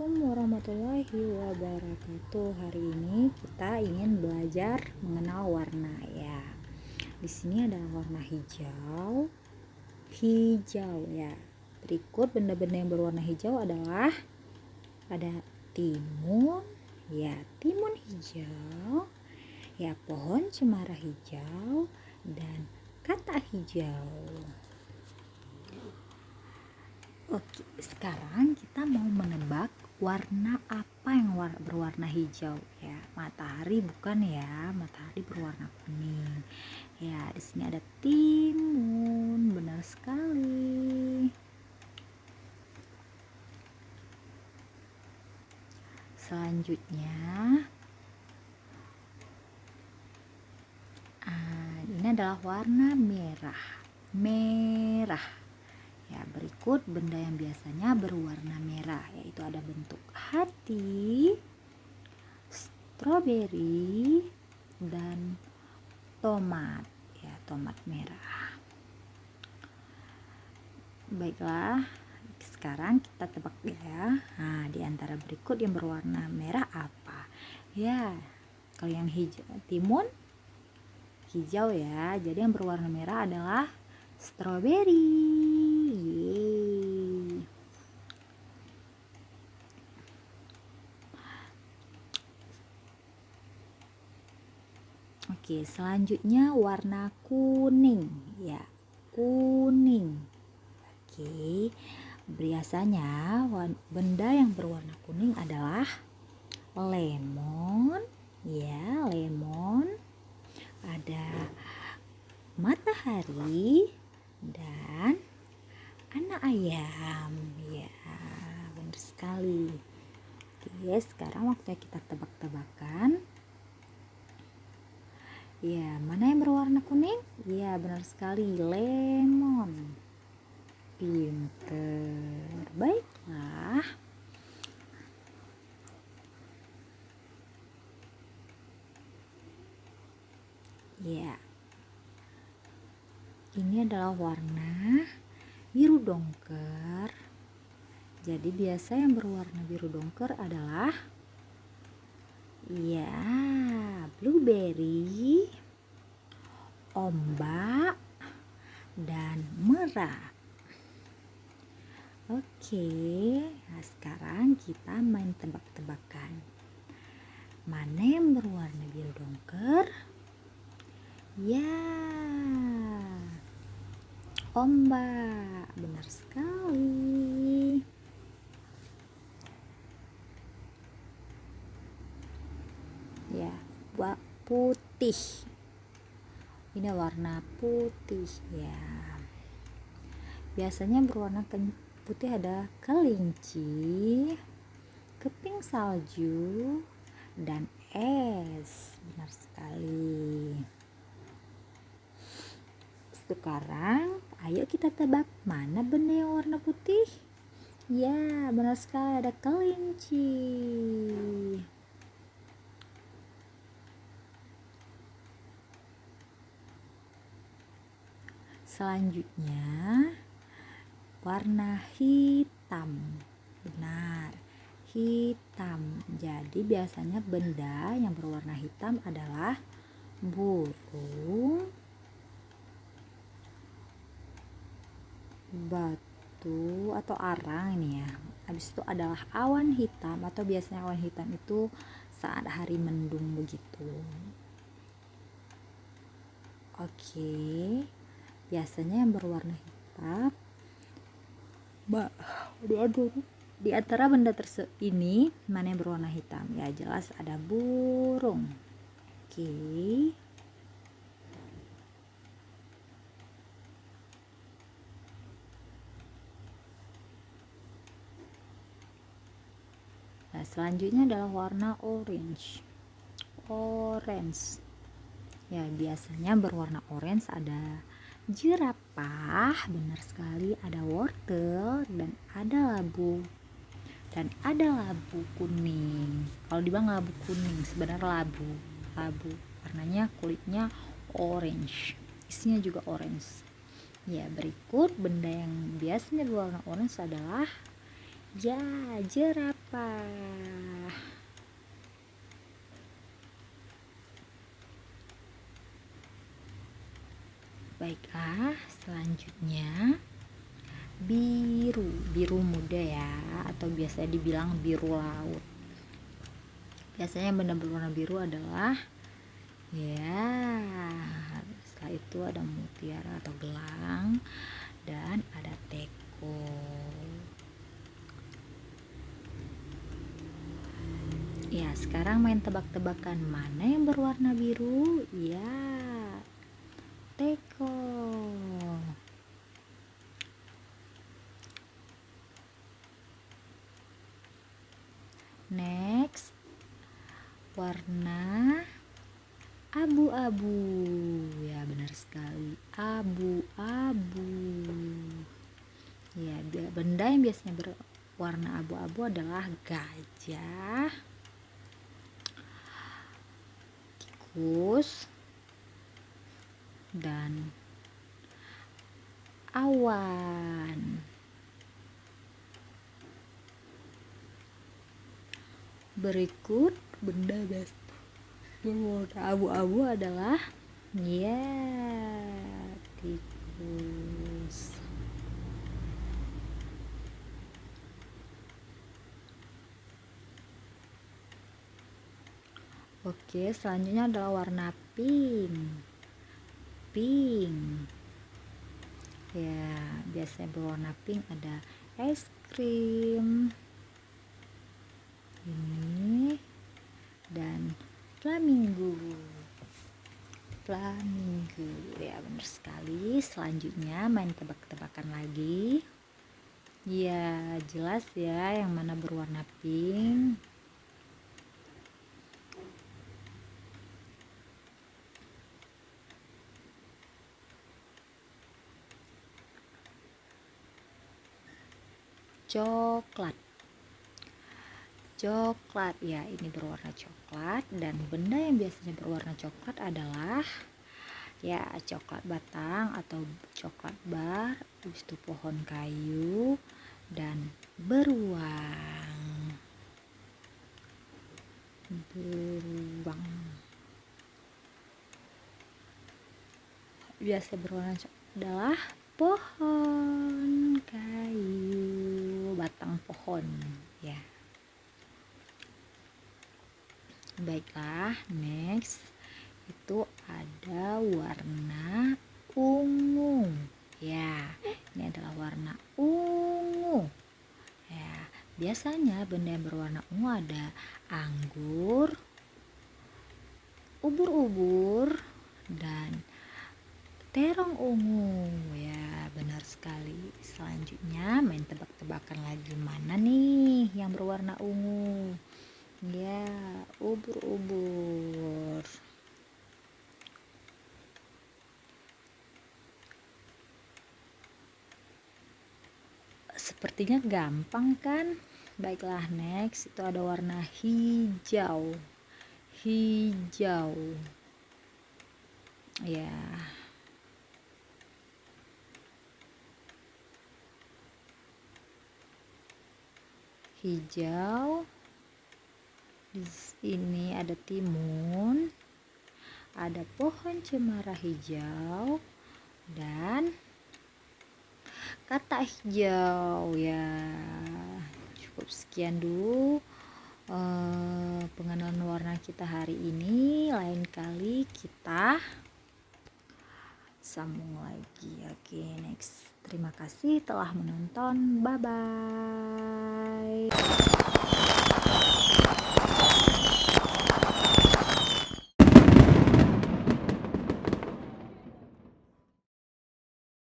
Assalamualaikum warahmatullahi wabarakatuh. Hari ini kita ingin belajar mengenal warna ya. Di sini ada warna hijau ya. Berikut benda-benda yang berwarna hijau adalah ada timun ya, timun hijau ya, pohon cemara hijau dan katak hijau. Oke, sekarang kita mau menebak warna apa yang berwarna hijau ya. Matahari bukan ya, matahari berwarna kuning. Ya, di sini ada timun, benar sekali. Selanjutnya, ini adalah warna merah. Ya, berikut benda yang biasanya berwarna merah, yaitu ada bentuk hati, stroberi, dan tomat. Ya, tomat merah. Baiklah, sekarang kita tebak ya. Nah, di antara berikut yang berwarna merah apa? Ya, kalau yang hijau, timun hijau ya. Jadi yang berwarna merah adalah stroberi. Yeay. Oke, selanjutnya warna kuning ya, kuning. Oke, biasanya benda yang berwarna kuning adalah lemon ya, lemon, ada matahari dan anak ayam ya, benar sekali. Oke, sekarang waktunya kita tebak-tebakan. Ya, mana yang berwarna kuning? Ya, benar sekali, lemon. Pinter. Baiklah. Ya. Ini adalah warna biru dongker. Jadi biasa yang berwarna biru dongker adalah ya, blueberry, ombak, dan merah. Oke, nah sekarang kita main tebak-tebakan. Mana yang berwarna biru dongker? Ya, ombak, benar sekali. Ya, putih. Ini warna putih ya. Biasanya berwarna putih ada kelinci, keping salju, dan es. Benar sekali. Sekarang ayo kita tebak mana benda yang warna putih. Ya, benar sekali, ada kelinci. Selanjutnya warna hitam. Benar, hitam. Jadi biasanya benda yang berwarna hitam adalah burung, batu atau arang ini ya. Habis itu adalah awan hitam, atau biasanya awan hitam itu saat hari mendung begitu. Oke, biasanya yang berwarna hitam di antara benda ini mana yang berwarna hitam? Ya, jelas ada burung. Oke. Nah, selanjutnya adalah warna orange. Ya, biasanya berwarna orange ada jerapah, benar sekali, ada wortel, dan ada labu kuning. Kalau dibilang labu kuning, sebenarnya labu warnanya, kulitnya orange, isinya juga orange. Ya, berikut benda yang biasanya berwarna orange adalah Ya, jerapah. Baiklah, selanjutnya biru muda ya, atau biasa dibilang biru laut. Biasanya benda berwarna biru adalah ya, setelah itu ada mutiara atau gelang, dan ada teko. Ya, sekarang main tebak-tebakan mana yang berwarna biru. Ya, teko. Next, warna abu-abu. Ya, benar sekali, abu-abu. Ya, benda yang biasanya berwarna abu-abu adalah gajah, tikus, dan awan. Berikut benda berwarna abu-abu adalah ya, tikus. Oke, selanjutnya adalah warna pink. Ya, biasanya berwarna pink ada es krim ini dan flamingo. Ya, benar sekali. Selanjutnya main tebak-tebakan lagi. Ya, jelas ya yang mana berwarna pink. Coklat ya, ini berwarna coklat, dan benda yang biasanya berwarna coklat adalah ya coklat batang atau coklat bar, habis itu pohon kayu dan beruang. Biasa berwarna coklat adalah pohon kayu, batang pohon ya. Baiklah, next itu ada warna ungu. Ya, ini adalah warna ungu. Ya, biasanya benda yang berwarna ungu ada anggur, ubur-ubur, dan terong ungu. Ya, benar sekali. Selanjutnya main tebak-tebakan lagi, mana nih yang berwarna ungu. Ya, ubur-ubur. Sepertinya gampang kan? Baiklah, next itu ada warna hijau. Ya, hijau. Di sini ada timun, ada pohon cemara hijau, dan kata hijau. Ya, cukup sekian dulu pengenalan warna kita hari ini. Lain kali kita sambung lagi. Oke, next. Terima kasih telah menonton. Bye bye.